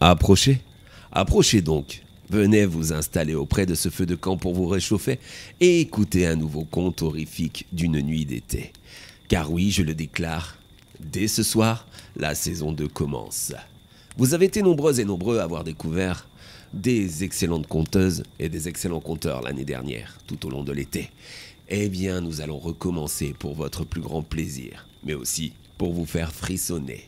Approchez. Approchez donc. Venez vous installer auprès de ce feu de camp pour vous réchauffer et écouter un nouveau conte horrifique d'une nuit d'été. Car oui, je le déclare, dès ce soir, la saison 2 commence. Vous avez été nombreuses et nombreux à avoir découvert des excellentes conteuses et des excellents conteurs l'année dernière, tout au long de l'été. Eh bien, nous allons recommencer pour votre plus grand plaisir, mais aussi pour vous faire frissonner.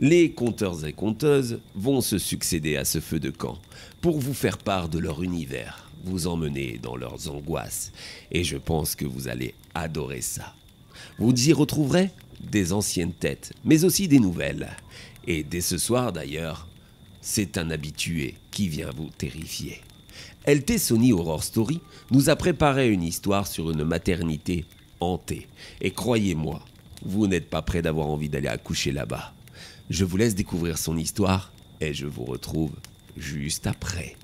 Les conteurs et conteuses vont se succéder à ce feu de camp pour vous faire part de leur univers, vous emmener dans leurs angoisses. Et je pense que vous allez adorer ça. Vous y retrouverez des anciennes têtes, mais aussi des nouvelles. Et dès ce soir d'ailleurs, c'est un habitué qui vient vous terrifier. LT Sony Horror Story nous a préparé une histoire sur une maternité hantée. Et croyez-moi, vous n'êtes pas près d'avoir envie d'aller accoucher là-bas. Je vous laisse découvrir son histoire et je vous retrouve juste après.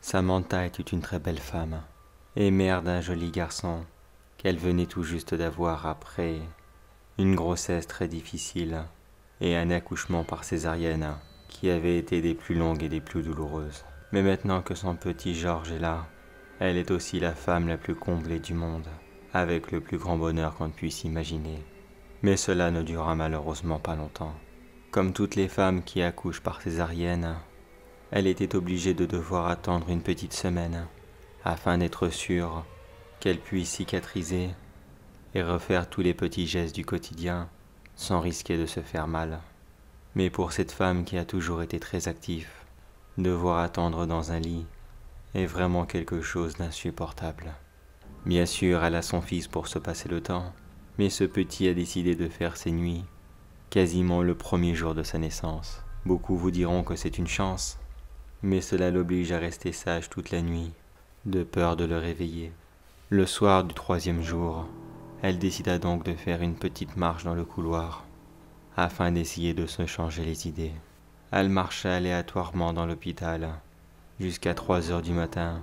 Samantha était une très belle femme, et mère d'un joli garçon qu'elle venait tout juste d'avoir après une grossesse très difficile et un accouchement par césarienne qui avait été des plus longues et des plus douloureuses. Mais maintenant que son petit Georges est là, elle est aussi la femme la plus comblée du monde, avec le plus grand bonheur qu'on puisse imaginer. Mais cela ne dura malheureusement pas longtemps. Comme toutes les femmes qui accouchent par césarienne, elle était obligée de devoir attendre une petite semaine afin d'être sûre qu'elle puisse cicatriser et refaire tous les petits gestes du quotidien sans risquer de se faire mal. Mais pour cette femme qui a toujours été très active, devoir attendre dans un lit est vraiment quelque chose d'insupportable. Bien sûr, elle a son fils pour se passer le temps, mais ce petit a décidé de faire ses nuits quasiment le premier jour de sa naissance. Beaucoup vous diront que c'est une chance, mais cela l'oblige à rester sage toute la nuit, de peur de le réveiller. Le soir du 3e jour, elle décida donc de faire une petite marche dans le couloir, afin d'essayer de se changer les idées. Elle marcha aléatoirement dans l'hôpital, jusqu'à 3 heures du matin,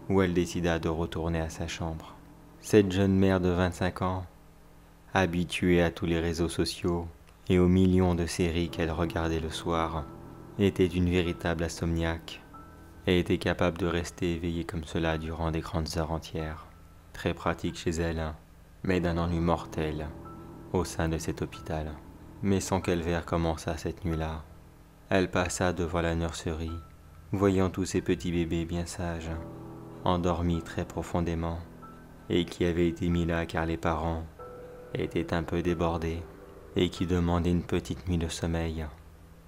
où elle décida de retourner à sa chambre. Cette jeune mère de 25 ans, habituée à tous les réseaux sociaux et aux millions de séries qu'elle regardait le soir, était une véritable insomniaque et était capable de rester éveillée comme cela durant des grandes heures entières. Très pratique chez elle, mais d'un ennui mortel au sein de cet hôpital. Mais son calvaire commença cette nuit-là. Elle passa devant la nurserie, voyant tous ces petits bébés bien sages, endormis très profondément, et qui avaient été mis là car les parents étaient un peu débordés et qui demandaient une petite nuit de sommeil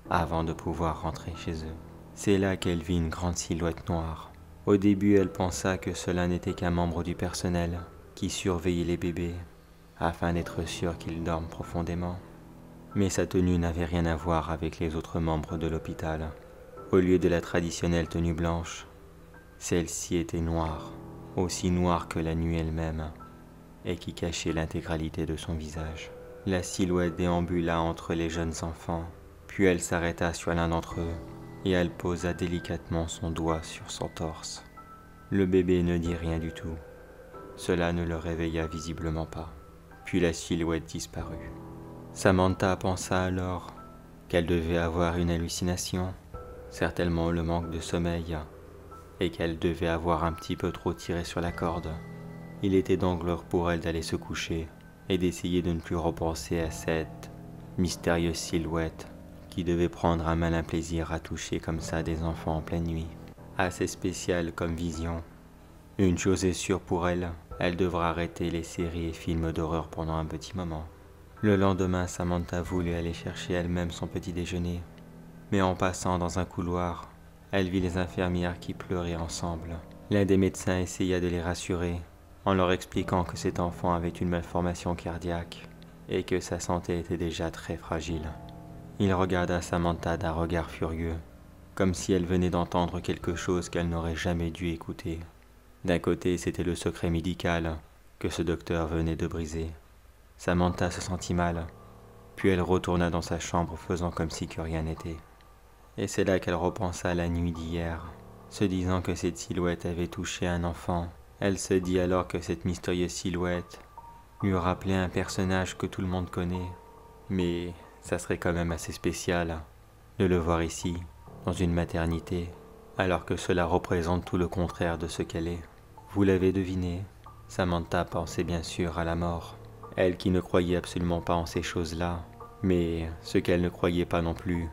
avant de pouvoir rentrer chez eux. C'est là qu'elle vit une grande silhouette noire. Au début, elle pensa que cela n'était qu'un membre du personnel qui surveillait les bébés afin d'être sûr qu'ils dorment profondément. Mais sa tenue n'avait rien à voir avec les autres membres de l'hôpital. Au lieu de la traditionnelle tenue blanche, celle-ci était noire, aussi noire que la nuit elle-même, et qui cachait l'intégralité de son visage. La silhouette déambula entre les jeunes enfants, puis elle s'arrêta sur l'un d'entre eux, et elle posa délicatement son doigt sur son torse. Le bébé ne dit rien du tout. Cela ne le réveilla visiblement pas. Puis la silhouette disparut. Samantha pensa alors qu'elle devait avoir une hallucination, certainement le manque de sommeil, et qu'elle devait avoir un petit peu trop tiré sur la corde. Il était donc l'heure pour elle d'aller se coucher et d'essayer de ne plus repenser à cette mystérieuse silhouette qui devait prendre un malin plaisir à toucher comme ça des enfants en pleine nuit. Assez spécial comme vision. Une chose est sûre pour elle, elle devra arrêter les séries et films d'horreur pendant un petit moment. Le lendemain, Samantha voulut aller chercher elle-même son petit déjeuner, mais en passant dans un couloir, elle vit les infirmières qui pleuraient ensemble. L'un des médecins essaya de les rassurer, en leur expliquant que cet enfant avait une malformation cardiaque et que sa santé était déjà très fragile. Il regarda Samantha d'un regard furieux, comme si elle venait d'entendre quelque chose qu'elle n'aurait jamais dû écouter. D'un côté, c'était le secret médical que ce docteur venait de briser. Samantha se sentit mal, puis elle retourna dans sa chambre faisant comme si que rien n'était. Et c'est là qu'elle repensa à la nuit d'hier, se disant que cette silhouette avait touché un enfant. Elle se dit alors que cette mystérieuse silhouette lui rappelait un personnage que tout le monde connaît, Mais ça serait quand même assez spécial de le voir ici, dans une maternité, alors que cela représente tout le contraire de ce qu'elle est. Vous l'avez deviné, Samantha pensait bien sûr à la mort. Elle qui ne croyait absolument pas en ces choses-là, mais ce qu'elle ne croyait pas non plus,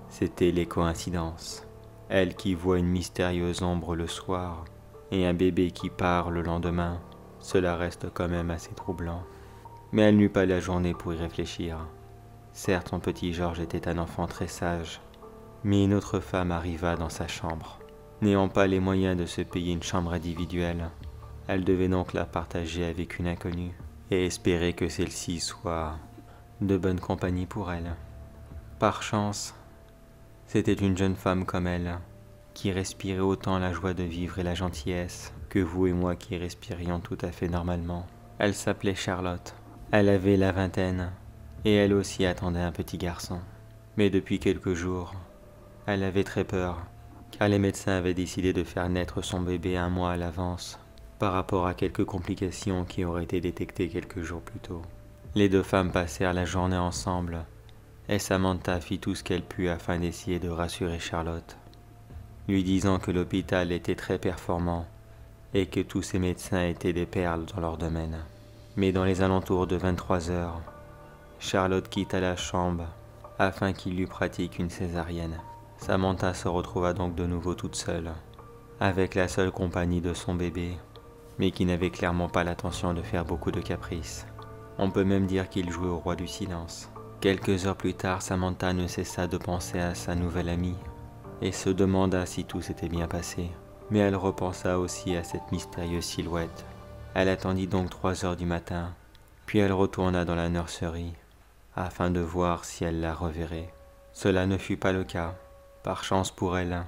c'était les coïncidences. Elle qui voit une mystérieuse ombre le soir et un bébé qui part le lendemain, cela reste quand même assez troublant. Mais elle n'eut pas la journée pour y réfléchir. Certes, son petit Georges était un enfant très sage, mais une autre femme arriva dans sa chambre. N'ayant pas les moyens de se payer une chambre individuelle, elle devait donc la partager avec une inconnue et espérer que celle-ci soit de bonne compagnie pour elle. Par chance, c'était une jeune femme comme elle, qui respirait autant la joie de vivre et la gentillesse que vous et moi qui respirions tout à fait normalement. Elle s'appelait Charlotte. Elle avait la vingtaine, et elle aussi attendait un petit garçon. Mais depuis quelques jours, elle avait très peur, car les médecins avaient décidé de faire naître son bébé un mois à l'avance, par rapport à quelques complications qui auraient été détectées quelques jours plus tôt. Les deux femmes passèrent la journée ensemble, et Samantha fit tout ce qu'elle put afin d'essayer de rassurer Charlotte, lui disant que l'hôpital était très performant et que tous ses médecins étaient des perles dans leur domaine. Mais dans les alentours de 23 heures, Charlotte quitta la chambre afin qu'il lui pratique une césarienne. Samantha se retrouva donc de nouveau toute seule, avec la seule compagnie de son bébé, mais qui n'avait clairement pas l'intention de faire beaucoup de caprices. On peut même dire qu'il jouait au roi du silence. Quelques heures plus tard, Samantha ne cessa de penser à sa nouvelle amie et se demanda si tout s'était bien passé. Mais elle repensa aussi à cette mystérieuse silhouette. Elle attendit donc 3 heures du matin, puis elle retourna dans la nurserie afin de voir si elle la reverrait. Cela ne fut pas le cas. Par chance pour elle,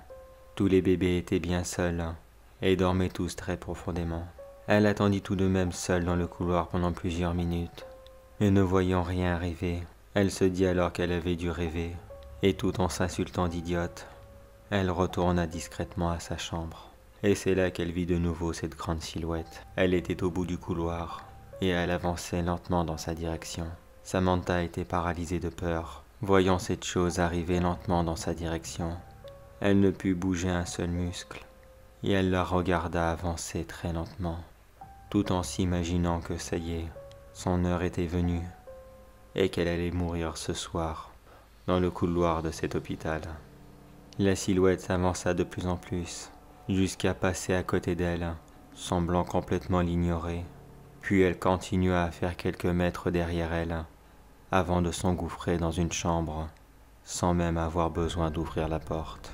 tous les bébés étaient bien seuls et dormaient tous très profondément. Elle attendit tout de même seule dans le couloir pendant plusieurs minutes, et ne voyant rien arriver, elle se dit alors qu'elle avait dû rêver, et tout en s'insultant d'idiote, elle retourna discrètement à sa chambre. Et c'est là qu'elle vit de nouveau cette grande silhouette. Elle était au bout du couloir, et elle avançait lentement dans sa direction. Samantha était paralysée de peur, voyant cette chose arriver lentement dans sa direction. Elle ne put bouger un seul muscle, et elle la regarda avancer très lentement, tout en s'imaginant que ça y est, son heure était venue, et qu'elle allait mourir ce soir, dans le couloir de cet hôpital. La silhouette s'avança de plus en plus, jusqu'à passer à côté d'elle, semblant complètement l'ignorer. Puis elle continua à faire quelques mètres derrière elle, avant de s'engouffrer dans une chambre, sans même avoir besoin d'ouvrir la porte,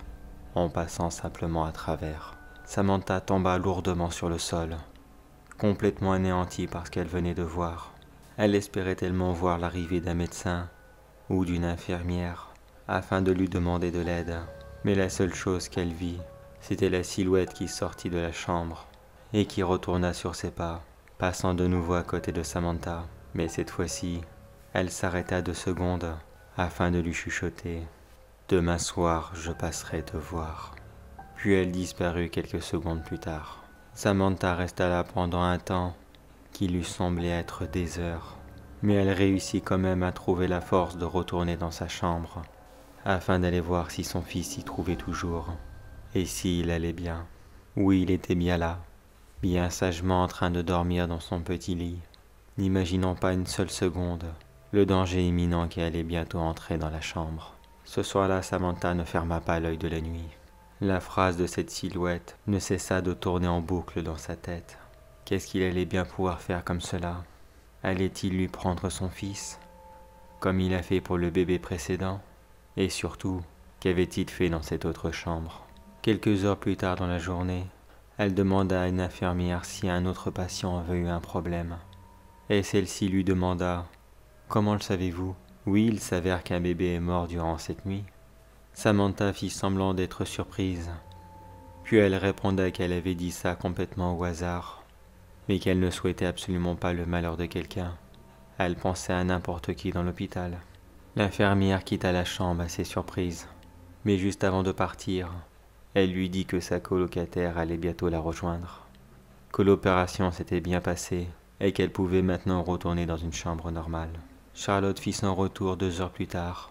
en passant simplement à travers. Samantha tomba lourdement sur le sol, complètement anéantie par ce qu'elle venait de voir. Elle espérait tellement voir l'arrivée d'un médecin ou d'une infirmière, afin de lui demander de l'aide. Mais la seule chose qu'elle vit, c'était la silhouette qui sortit de la chambre et qui retourna sur ses pas, passant de nouveau à côté de Samantha. Mais cette fois-ci, elle s'arrêta 2 secondes afin de lui chuchoter « Demain soir, je passerai te voir ». Puis elle disparut quelques secondes plus tard. Samantha resta là pendant un temps qui lui semblait être des heures, mais elle réussit quand même à trouver la force de retourner dans sa chambre afin d'aller voir si son fils y trouvait toujours, et s'il allait bien. Oui, il était bien là, bien sagement en train de dormir dans son petit lit, n'imaginant pas une seule seconde le danger imminent qui allait bientôt entrer dans la chambre. Ce soir-là, Samantha ne ferma pas l'œil de la nuit. La phrase de cette silhouette ne cessa de tourner en boucle dans sa tête. Qu'est-ce qu'il allait bien pouvoir faire comme cela? Allait-il lui prendre son fils, comme il a fait pour le bébé précédent? Et surtout, qu'avait-il fait dans cette autre chambre? Quelques heures plus tard dans la journée, elle demanda à une infirmière si un autre patient avait eu un problème. Et celle-ci lui demanda « Comment le savez-vous » Oui, il s'avère qu'un bébé est mort durant cette nuit. Samantha fit semblant d'être surprise. Puis elle répondait qu'elle avait dit ça complètement au hasard, mais qu'elle ne souhaitait absolument pas le malheur de quelqu'un. Elle pensait à n'importe qui dans l'hôpital. L'infirmière quitta la chambre assez surprise, mais juste avant de partir, elle lui dit que sa colocataire allait bientôt la rejoindre, que l'opération s'était bien passée et qu'elle pouvait maintenant retourner dans une chambre normale. Charlotte fit son retour 2 heures plus tard,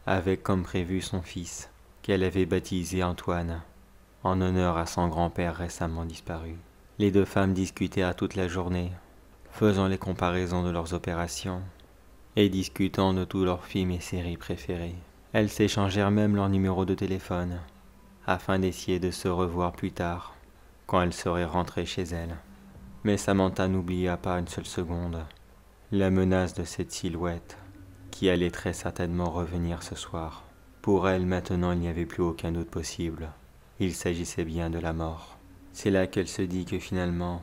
avec comme prévu son fils, qu'elle avait baptisé Antoine, en honneur à son grand-père récemment disparu. Les 2 femmes discutèrent toute la journée, faisant les comparaisons de leurs opérations et discutant de tous leurs films et séries préférés. Elles s'échangèrent même leur numéro de téléphone, afin d'essayer de se revoir plus tard, quand elles seraient rentrées chez elles. Mais Samantha n'oublia pas une seule seconde la menace de cette silhouette, qui allait très certainement revenir ce soir. Pour elle, maintenant, il n'y avait plus aucun doute possible. Il s'agissait bien de la mort. C'est là qu'elle se dit que finalement,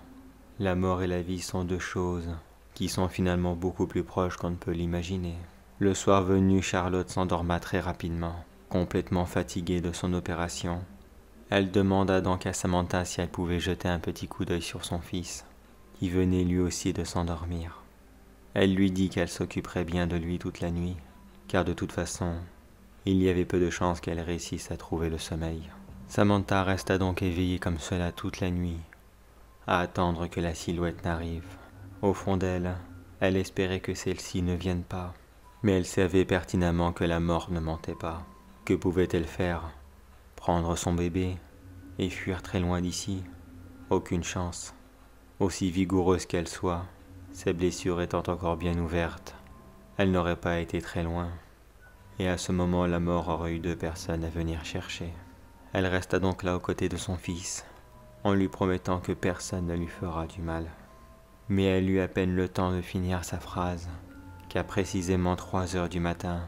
la mort et la vie sont 2 choses qui sont finalement beaucoup plus proches qu'on ne peut l'imaginer. Le soir venu, Charlotte s'endorma très rapidement, complètement fatiguée de son opération. Elle demanda donc à Samantha si elle pouvait jeter un petit coup d'œil sur son fils, qui venait lui aussi de s'endormir. Elle lui dit qu'elle s'occuperait bien de lui toute la nuit, car de toute façon, il y avait peu de chances qu'elle réussisse à trouver le sommeil. Samantha resta donc éveillée comme cela toute la nuit, à attendre que la silhouette n'arrive. Au fond d'elle, elle espérait que celle-ci ne vienne pas, mais elle savait pertinemment que la mort ne mentait pas. Que pouvait-elle faire? Prendre son bébé et fuir très loin d'ici? Aucune chance. Aussi vigoureuse qu'elle soit, ses blessures étant encore bien ouvertes, elle n'aurait pas été très loin. Et à ce moment, la mort aurait eu 2 personnes à venir chercher. Elle resta donc là aux côtés de son fils, en lui promettant que personne ne lui fera du mal. Mais elle eut à peine le temps de finir sa phrase, qu'à précisément 3 heures du matin,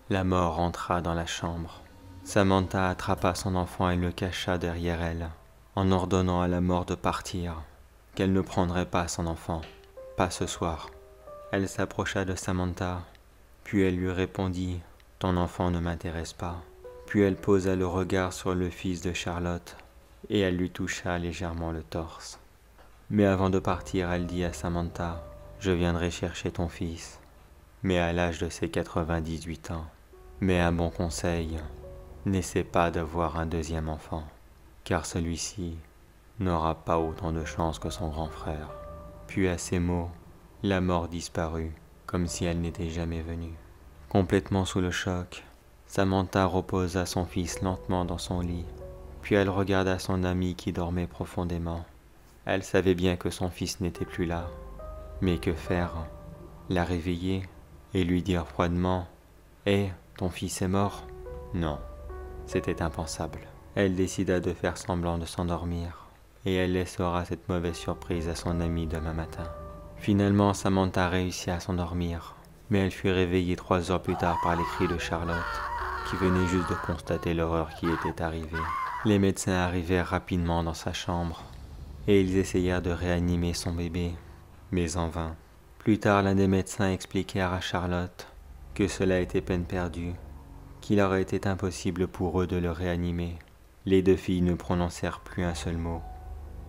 la mort entra dans la chambre. Samantha attrapa son enfant et le cacha derrière elle, en ordonnant à la mort de partir, qu'elle ne prendrait pas son enfant, pas ce soir. Elle s'approcha de Samantha, puis elle lui répondit « Ton enfant ne m'intéresse pas ». Puis elle posa le regard sur le fils de Charlotte, et elle lui toucha légèrement le torse. Mais avant de partir, elle dit à Samantha « Je viendrai chercher ton fils, mais à l'âge de ses 98 ans. Mais un bon conseil, n'essaie pas d'avoir un 2e enfant, car celui-ci n'aura pas autant de chance que son grand frère. » Puis à ces mots, la mort disparut, comme si elle n'était jamais venue. Complètement sous le choc, Samantha reposa son fils lentement dans son lit, puis elle regarda son ami qui dormait profondément. Elle savait bien que son fils n'était plus là, mais que faire? La réveiller et lui dire froidement « Hé, ton fils est mort ?» Non, c'était impensable. Elle décida de faire semblant de s'endormir, et elle laissera cette mauvaise surprise à son ami demain matin. Finalement, Samantha réussit à s'endormir, mais elle fut réveillée 3 heures plus tard par les cris de Charlotte, qui venait juste de constater l'horreur qui était arrivée. Les médecins arrivèrent rapidement dans sa chambre, et ils essayèrent de réanimer son bébé, mais en vain. Plus tard, l'un des médecins expliquèrent à Charlotte que cela était peine perdue, qu'il aurait été impossible pour eux de le réanimer. Les 2 filles ne prononcèrent plus un seul mot,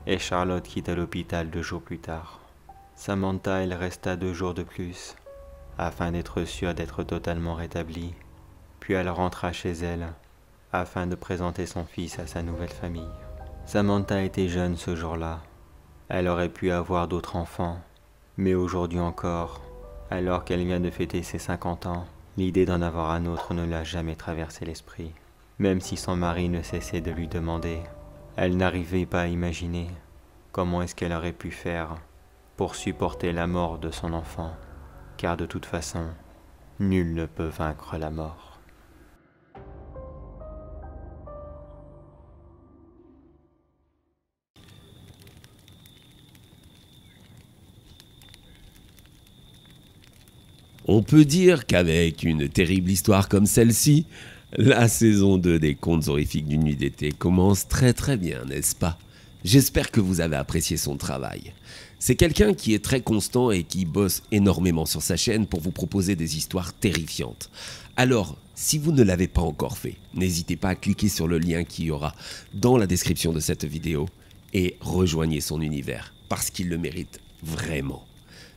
et Charlotte quitta l'hôpital 2 jours plus tard. Samantha, elle resta 2 jours de plus, afin d'être sûre d'être totalement rétablie, puis elle rentra chez elle, afin de présenter son fils à sa nouvelle famille. Samantha était jeune ce jour-là. Elle aurait pu avoir d'autres enfants, mais aujourd'hui encore, alors qu'elle vient de fêter ses 50 ans, l'idée d'en avoir un autre ne l'a jamais traversé l'esprit. Même si son mari ne cessait de lui demander, elle n'arrivait pas à imaginer comment est-ce qu'elle aurait pu faire pour supporter la mort de son enfant, car de toute façon, nul ne peut vaincre la mort. On peut dire qu'avec une terrible histoire comme celle-ci, la saison 2 des contes horrifiques d'une nuit d'été commence très bien, n'est-ce pas? J'espère que vous avez apprécié son travail. C'est quelqu'un qui est très constant et qui bosse énormément sur sa chaîne pour vous proposer des histoires terrifiantes. Alors, si vous ne l'avez pas encore fait, n'hésitez pas à cliquer sur le lien qu'il y aura dans la description de cette vidéo et rejoignez son univers, parce qu'il le mérite vraiment.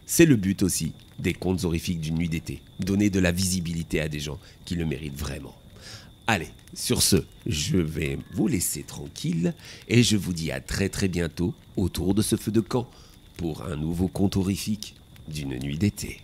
C'est le but aussi des contes horrifiques d'une nuit d'été, donner de la visibilité à des gens qui le méritent vraiment. Allez, sur ce, je vais vous laisser tranquille et je vous dis à très bientôt autour de ce feu de camp pour un nouveau conte horrifique d'une nuit d'été.